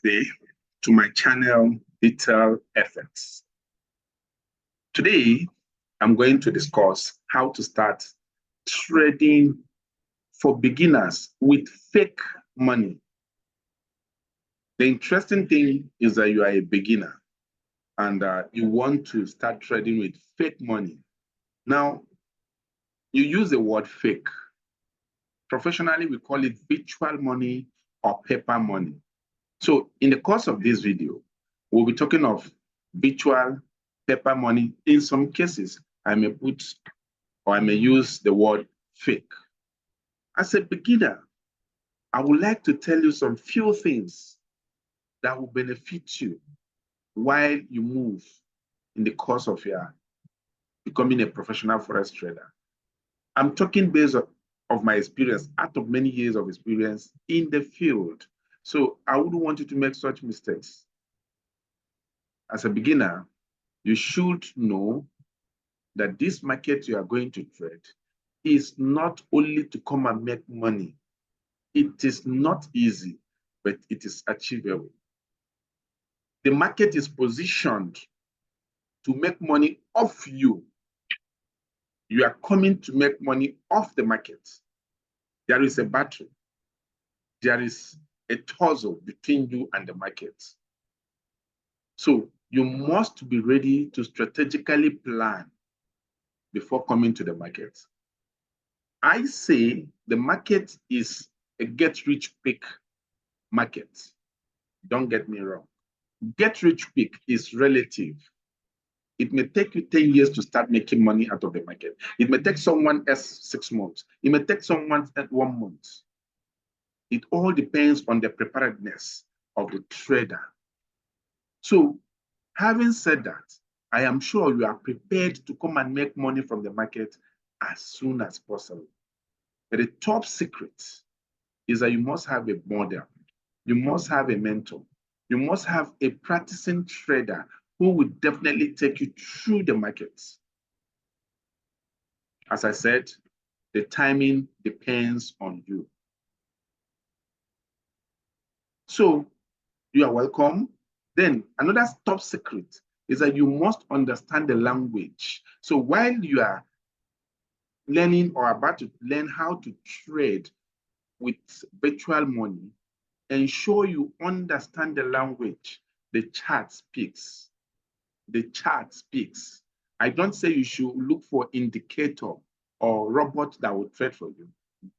birthday to my channel, Detail Effects. Today, I'm going to discuss how to start trading for beginners with fake money. The interesting thing is that you are a beginner and you want to start trading with fake money. Now, you use the word fake. Professionally, we call it virtual money or paper money. So in the course of this video, we'll be talking of virtual paper money. In some cases, I may put or I may use the word fake. As a beginner, I would like to tell you some few things that will benefit you while you move in the course of your becoming a professional forex trader. I'm talking based of my experience, out of many years of experience in the field. So I wouldn't want you to make such mistakes. As a beginner, you should know that this market you are going to trade is not only to come and make money. It is not easy, but it is achievable. The market is positioned to make money off you. You are coming to make money off the market. There is a battle. There is a tussle between you and the market. So you must be ready to strategically plan before coming to the market. I say the market is a get-rich-quick market. Don't get me wrong. Get-rich-quick is relative. It may take you 10 years to start making money out of the market. It may take someone else 6 months. It may take someone else 1 month. It all depends on the preparedness of the trader. So, having said that, I am sure you are prepared to come and make money from the market as soon as possible. But the top secret is that you must have a model. You must have a mentor. You must have a practicing trader who will definitely take you through the markets. As I said, the timing depends on you. So you are welcome. Then another top secret is that you must understand the language. So while you are learning or about to learn how to trade with virtual money, ensure you understand the language the chart speaks. The chart speaks. I don't say you should look for indicator or robot that will trade for you,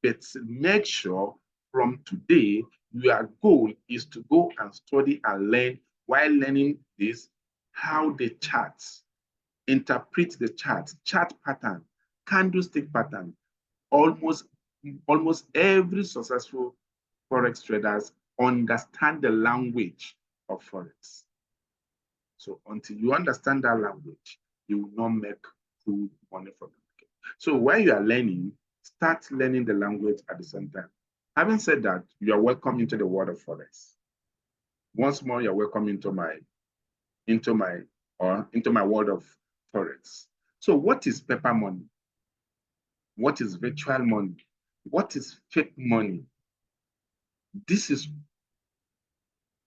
but make sure from today, your goal is to go and study and learn while learning this, how the charts interpret the chart pattern, candlestick pattern. Almost every successful Forex traders understand the language of Forex. So until you understand that language, you will not make good money from the market. So while you are learning, start learning the language at the same time. Having said that, you are welcome into the world of Forex. Once more, you're welcome into my world of Forex. So what is paper money? What is virtual money? What is fake money? This is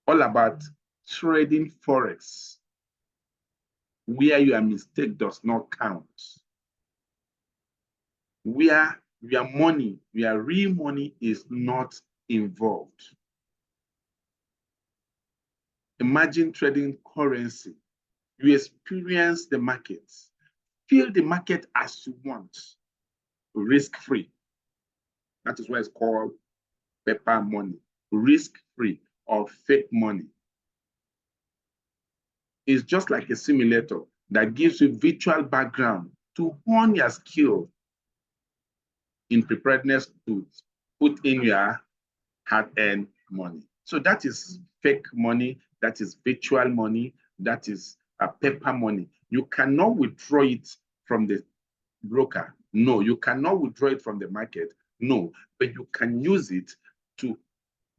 all about trading Forex, where your mistake does not count, where your money, your real money is not involved. Imagine trading currency. You experience the markets, feel the market as you want, risk-free. That is why it's called paper money, risk-free or fake money. It's just like a simulator that gives you virtual background to hone your skill in preparedness to put in your hard-earned money. So that is fake money, that is virtual money, that is paper money. You cannot withdraw it from the broker. No, you cannot withdraw it from the market. No, but you can use it to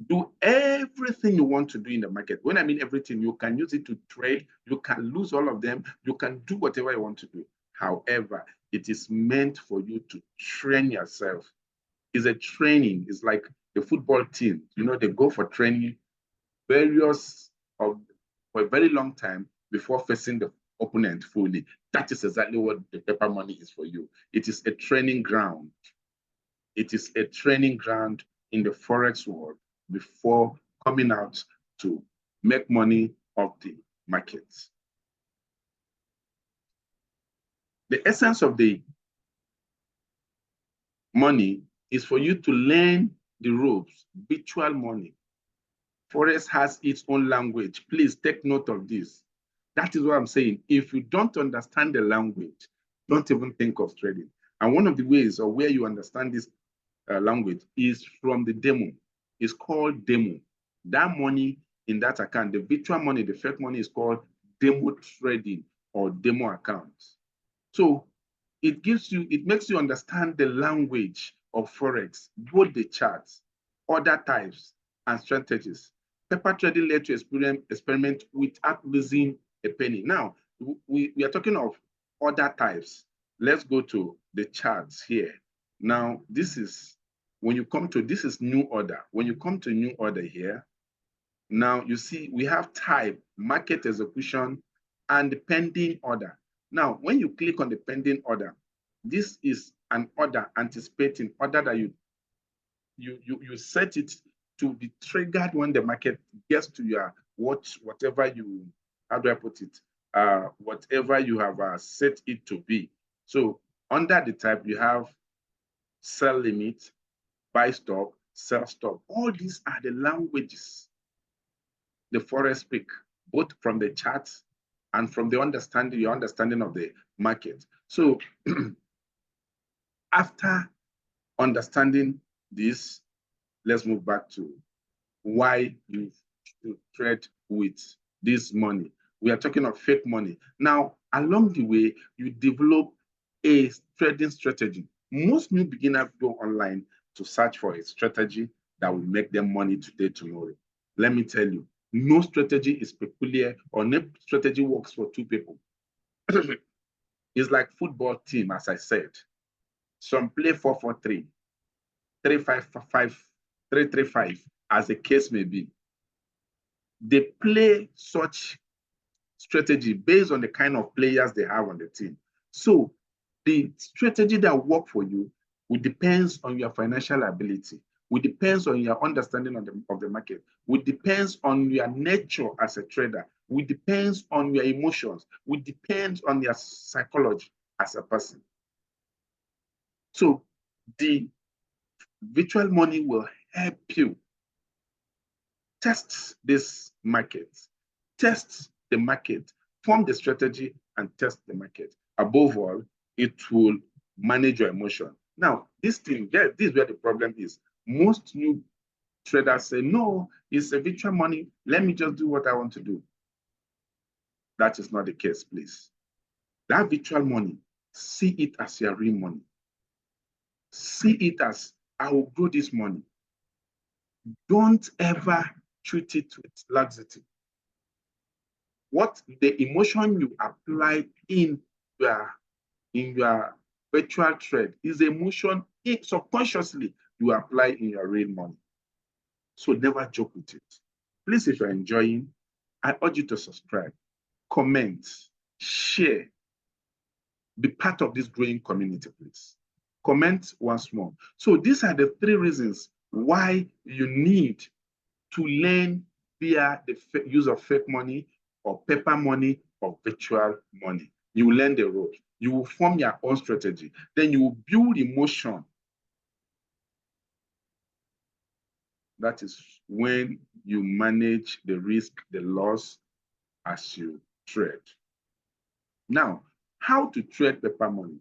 do everything you want to do in the market. When I mean everything, you can use it to trade, you can lose all of them, you can do whatever you want to do. However, it is meant for you to train yourself. It's a training. It's like the football team. You know, they go for training various of for a very long time before facing the opponent fully. That is exactly what the paper money is for you. It is a training ground. It is a training ground in the Forex world before coming out to make money off the markets. The essence of the money is for you to learn the ropes, virtual money. Forex has its own language. Please take note of this. That is what I'm saying. If you don't understand the language, don't even think of trading. And one of the ways or where you understand this language is from the demo. It's called demo. That money in that account, the virtual money, the fake money is called demo trading or demo accounts. So it makes you understand the language of Forex, both the charts, order types, and strategies. Paper trading led to experiment without losing a penny. Now, we are talking of order types. Let's go to the charts here. Now, this is new order. When you come to new order here, now you see we have type, market execution, and the pending order. Now, when you click on the pending order, this is an order anticipating order that you set it to be triggered when the market gets to your whatever you, how do I put it? Whatever you have set it to be. So under the type, you have sell limit, buy stop, sell stop. All these are the languages the Forex speak, both from the charts and from your understanding of the market. So after understanding this, let's move back to why you should trade with this money. We are talking of fake money. Now, along the way, you develop a trading strategy. Most new beginners go online to search for a strategy that will make them money today, tomorrow. Let me tell you, no strategy is peculiar or no strategy works for two people. It's like football team, as I said. Some play 4-4-3, 3-5-5, 3-3-5, as the case may be. They play such strategy based on the kind of players they have on the team. So the strategy that works for you will depend on your financial ability, will depend on your understanding of the market, will depend on your nature as a trader, will depend on your emotions, will depend on your psychology as a person. So the virtual money will help you test this market, test the market, form the strategy, and test the market. Above all, it will manage your emotion. Now, this is where the problem is. Most new traders say, no, it's a virtual money. Let me just do what I want to do. That is not the case, please. That virtual money, see it as your real money. See it as, I will grow this money. Don't ever treat it with laxity. What the emotion you apply in your virtual trade is the emotion subconsciously you apply in your real money. So never joke with it. Please, if you're enjoying, I urge you to subscribe, comment, share, be part of this growing community, please. Comment once more. So these are the 3 reasons why you need to learn via the use of fake money or paper money or virtual money. You will learn the ropes. You will form your own strategy. Then you will build emotion. That is when you manage the risk, the loss as you trade. Now, how to trade paper money?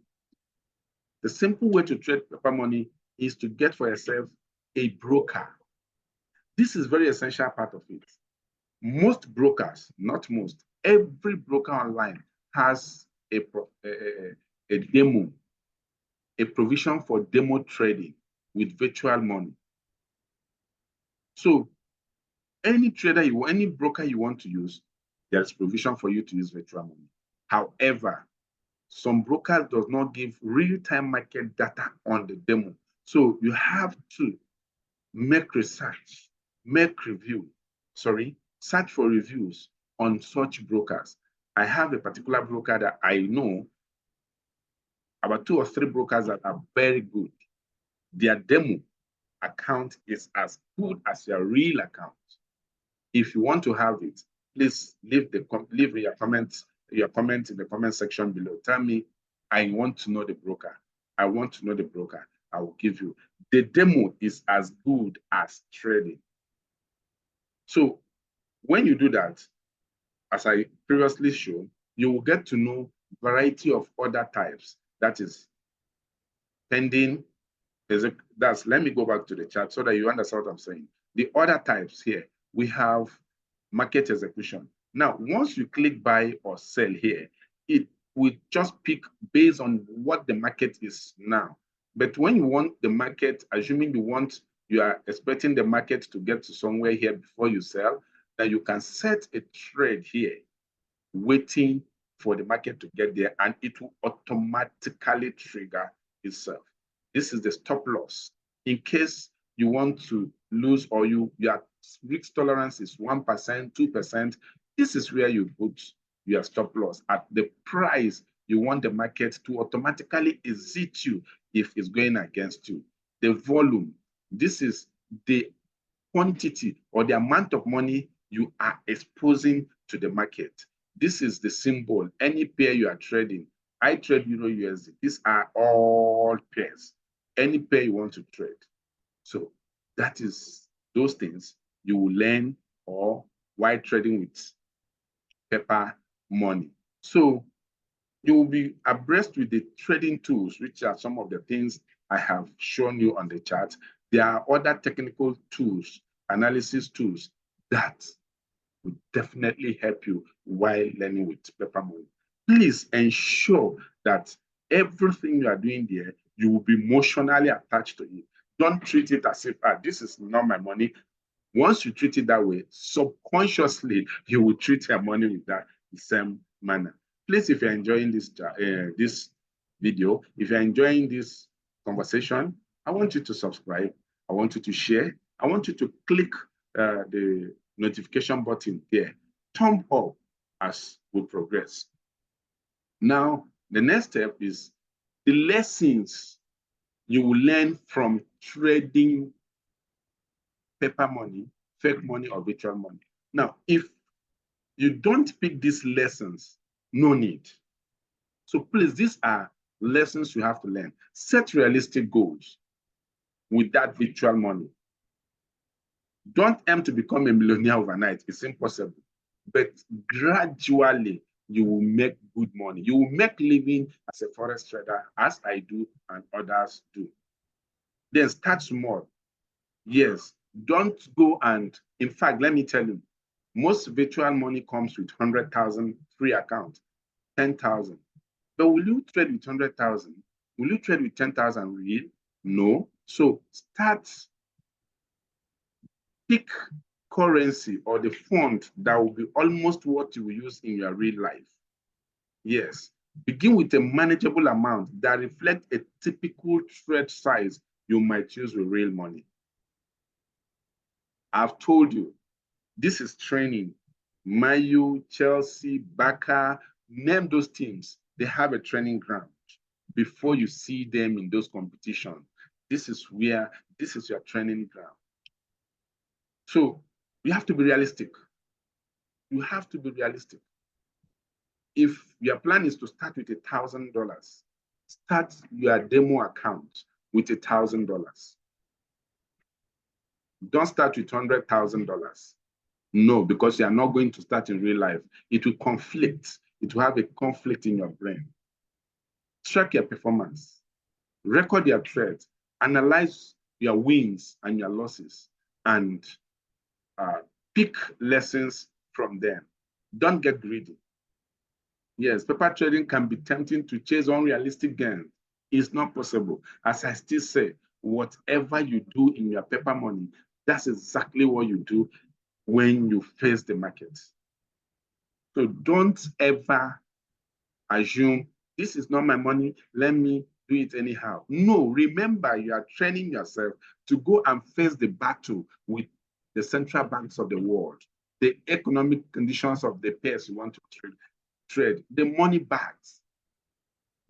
The simple way to trade paper money is to get for yourself a broker. This is very essential part of it. Most brokers, not most, every broker online has a demo, a provision for demo trading with virtual money. So any trader any broker you want to use, there's provision for you to use virtual money. However, some brokers does not give real-time market data on the demo. So you have to make research, make review, search for reviews on such brokers. I have a particular broker that I know, about 2 or 3 brokers that are very good. Their demo account is as good as your real account. If you want to have it, please leave your comments in the comment section below. Tell me, I want to know the broker. I want to know the broker. I will give you. The demo is as good as trading. So when you do that, as I previously showed, you will get to know variety of other types. That is pending. Let me go back to the chart so that you understand what I'm saying. The other types here, we have market execution. Now, once you click buy or sell here, it will just pick based on what the market is now. But when you want the market, assuming you are expecting the market to get to somewhere here before you sell, then you can set a trade here, waiting for the market to get there, and it will automatically trigger itself. This is the stop loss. In case you want to lose, or your risk tolerance is 1%, 2%, this is where you put your stop loss at the price you want the market to automatically exit you if it's going against you. The volume, this is the quantity or the amount of money you are exposing to the market. This is the symbol. Any pair you are trading, I trade Euro USD. These are all pairs. Any pair you want to trade. So that is those things you will learn or while trading with paper money. So you will be abreast with the trading tools, which are some of the things I have shown you on the chart. There are other technical tools, analysis tools that will definitely help you while learning with paper money. Please ensure that everything you are doing there, you will be emotionally attached to it. Don't treat it as if, this is not my money. Once you treat it that way, subconsciously, you will treat your money with that same manner. Please, if you're enjoying this video, if you're enjoying this conversation, I want you to subscribe. I want you to share. I want you to click the notification button here. Thumb up as we progress. Now, the next step is the lessons you will learn from trading paper money, fake money, or virtual money. Now, if you don't pick these lessons, no need. So please, these are lessons you have to learn. Set realistic goals with that virtual money. Don't aim to become a millionaire overnight. It's impossible. But gradually, you will make good money. You will make living as a forex trader, as I do and others do. Then start small. Yes, don't go and, in fact, let me tell you, most virtual money comes with 100,000 free account, 10,000. But will you trade with 100,000? Will you trade with 10,000 real? No. So pick currency or the fund that will be almost what you will use in your real life. Yes. Begin with a manageable amount that reflects a typical trade size you might use with real money. I've told you, this is training. Mayu, Chelsea, Barca, name those teams. They have a training ground before you see them in those competitions. This is your training ground. So you have to be realistic. You have to be realistic. If your plan is to start with $1,000, start your demo account with $1,000. Don't start with $100,000. No, because you are not going to start in real life. It will conflict. It will have a conflict in your brain. Track your performance. Record your trades. Analyze your wins and your losses. And pick lessons from them. Don't get greedy. Yes, paper trading can be tempting to chase unrealistic gains. It's not possible. As I still say, whatever you do in your paper money, that's exactly what you do when you face the market. So don't ever assume this is not my money, let me do it anyhow. No, remember, you are training yourself to go and face the battle with the central banks of the world, the economic conditions of the pairs you want to trade, the money bags,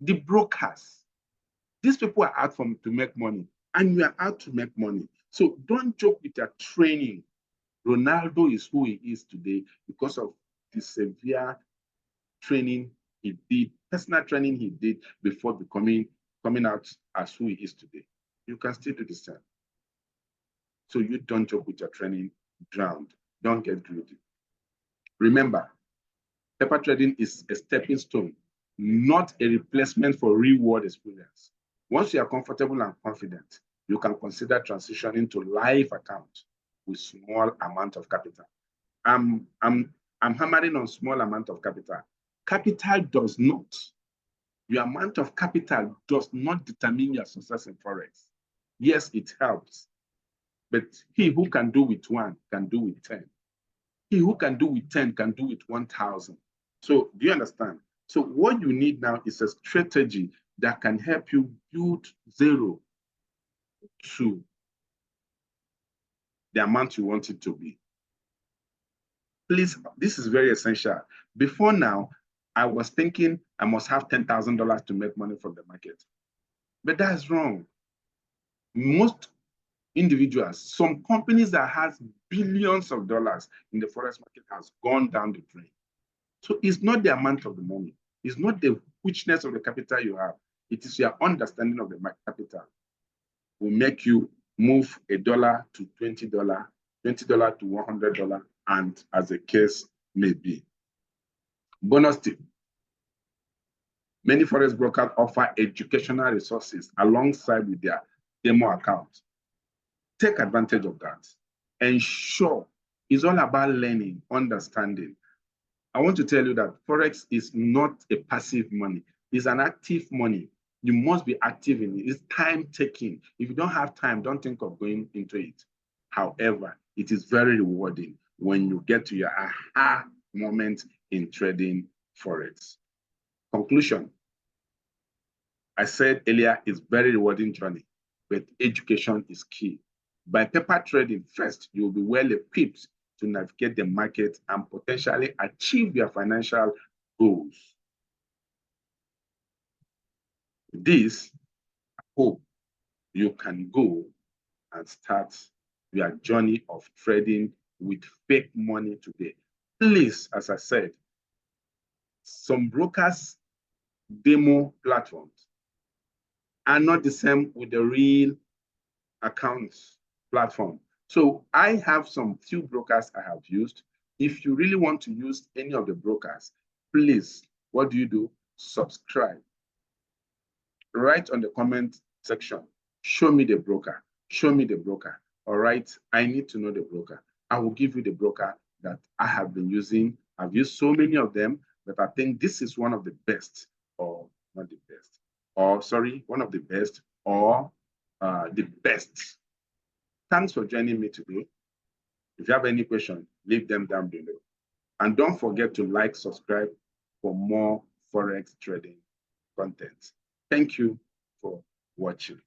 the brokers. These people are out to make money, and you are out to make money. So don't joke with your training. Ronaldo is who he is today because of the severe training he did, personal training he did before coming out as who he is today. You can still do the same. So you don't joke with your training ground. Don't get greedy. Remember, paper trading is a stepping stone, not a replacement for real-world experience. Once you are comfortable and confident, you can consider transitioning to live account with small amount of capital. I'm hammering on small amount of capital. Capital does not, your amount of capital does not determine your success in Forex. Yes, it helps, but he who can do with 1 can do with 10. He who can do with 10 can do with 1,000. So do you understand? So what you need now is a strategy that can help you build 0 to the amount you want it to be. Please, this is very essential. Before now, I was thinking I must have $10,000 to make money from the market. But that's wrong. Most individuals, some companies that has billions of dollars in the Forex market has gone down the drain. So it's not the amount of the money. It's not the richness of the capital you have. It is your understanding of the capital will make you move $1 to $20, $20 to $100, and as the case may be. Bonus tip. Many Forex brokers offer educational resources alongside with their demo account. Take advantage of that. Ensure it's all about learning, understanding. I want to tell you that Forex is not a passive money. It's an active money. You must be active in it. It's time-taking. If you don't have time, don't think of going into it. However, it is very rewarding when you get to your aha moment in trading Forex. Conclusion. I said earlier, it's very rewarding journey, but education is key. By paper trading first, you will be well equipped to navigate the market and potentially achieve your financial goals. This, I hope you can go and start your journey of trading with fake money today. Please, as I said, some brokers' demo platforms are not the same with the real accounts platform. So I have some few brokers I have used. If you really want to use any of the brokers, please, what do? Subscribe. Write on the comment section, show me the broker, show me the broker. All right, I need to know the broker. I will give you the broker that I have been using. I've used so many of them, but I think this is one of the best, or not the best, or sorry, one of the best, or the best. Thanks for joining me today. If you have any questions, leave them down below. And don't forget to like, subscribe for more Forex trading content. Thank you for watching.